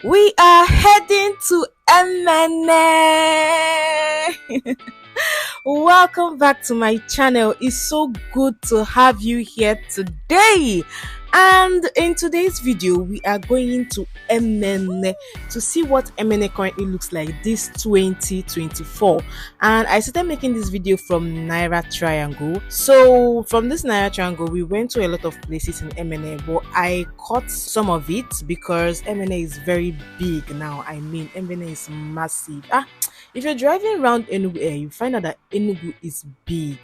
We are heading to Emene. Welcome back to my channel. It's so good to have you here today. And in today's video, we are going to Emene to see what Emene currently looks like this 2024. And I started making this video from Naira Triangle. So from this Naira Triangle, we went to a lot of places in Emene, but I caught some of it because Emene is very big now. I mean, Emene is massive. If you're driving around Enugu, you find out that Enugu is big.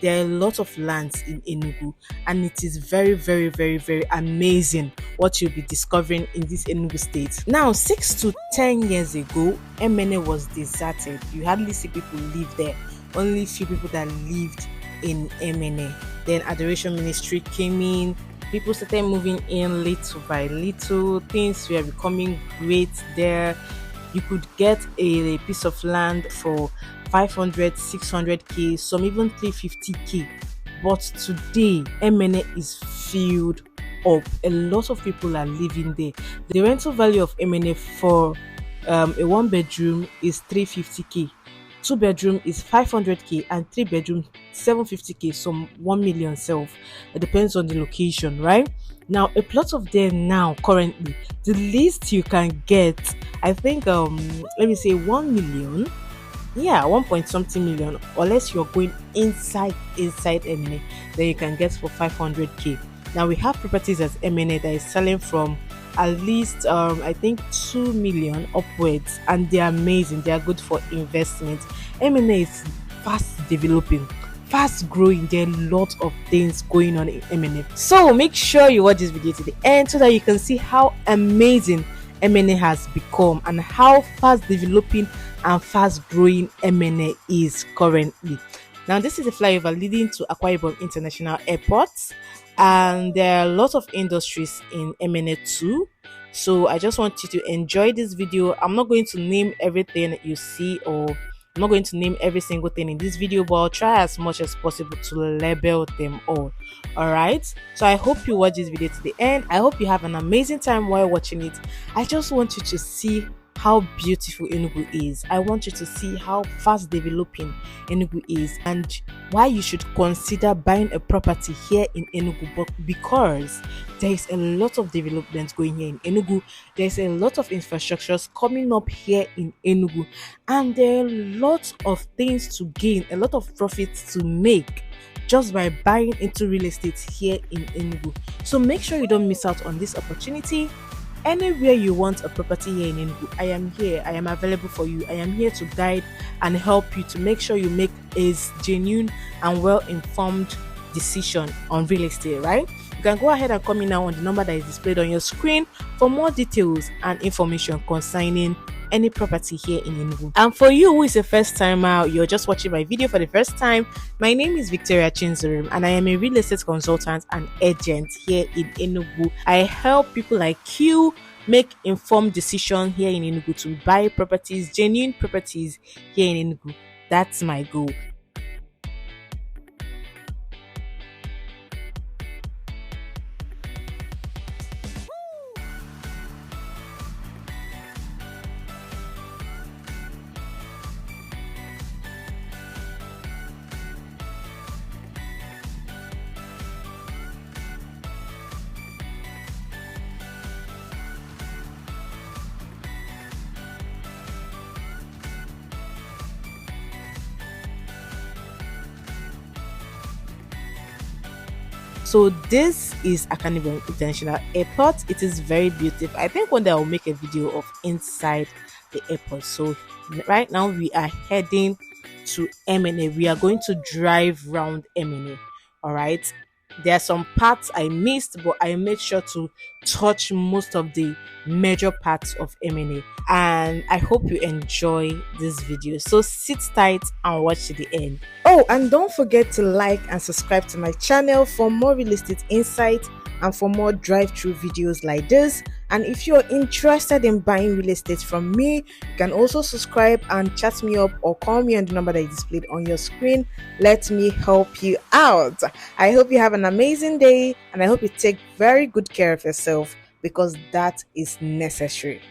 There are a lot of lands in Enugu, and it is very, very, very, very amazing what you'll be discovering in this Enugu state. Now, 6 to 10 years ago, Emene was deserted. You hardly see people live there. Only few people that lived in Emene. Then Adoration Ministry came in. People started moving in little by little. Things were becoming great there. You could get a piece of land for 500, 600k, some even 350k. But today, Emene is filled up. A lot of people are living there. The rental value of Emene for a one bedroom is 350k. Two bedroom is 500k and three bedroom 750k, some 1 million self. It depends on the location, right? Now a plot of there now currently, the least you can get, I think let me say 1 million. Yeah, 1 point something million, unless you're going inside Emene, then you can get for 500k. Now we have properties at Emene that is selling from at least I think 2 million upwards, and they're amazing. They are good for investment. Emene is fast developing, fast growing. There are a lot of things going on in Emene, so make sure you watch this video to the end so that you can see how amazing Emene has become and how fast developing and fast growing Emene is currently. Now this is a flyover leading to Akwa Ibom International Airport, and there are lots of industries in Emene too. So I just want you to enjoy this video. I'm not going to name everything you see, or I'm not going to name every single thing in this video, but I'll try as much as possible to label them all. Alright, so I hope you watch this video to the end. I hope you have an amazing time while watching it. I just want you to see how beautiful Enugu is. I want you to see how fast developing Enugu is, and why you should consider buying a property here in Enugu. But because there is a lot of development going here in Enugu, there's a lot of infrastructures coming up here in Enugu, and there are lots of things to gain, a lot of profits to make just by buying into real estate here in Enugu. So make sure you don't miss out on this opportunity. Anywhere you want a property here in Enugu, I am here. I am available for you. I am here to guide and help you to make sure you make a genuine and well-informed decision on real estate, right? You can go ahead and call me now on the number that is displayed on your screen for more details and information concerning any property here in Enugu. And for you who is a first timer, you're just watching my video for the first time, my name is Chimzurum, and I am a real estate consultant and agent here in Enugu. I help people like you make informed decisions here in Enugu to buy properties, genuine properties here in Enugu. That's my goal. So this is Akwa Ibom International Airport. It is very beautiful. I think one day I'll make a video of inside the airport. So right now we are heading to Emene. We are going to drive around Emene. All right. There are some parts I missed, but I made sure to touch most of the major parts of Emene. And I hope you enjoy this video. So sit tight and watch to the end. Oh, and don't forget to like and subscribe to my channel for more real estate insight and for more drive-through videos like this. And if you're interested in buying real estate from me, you can also subscribe and chat me up or call me on the number that is displayed on your screen. Let me help you out. I hope you have an amazing day, and I hope you take very good care of yourself, because that is necessary.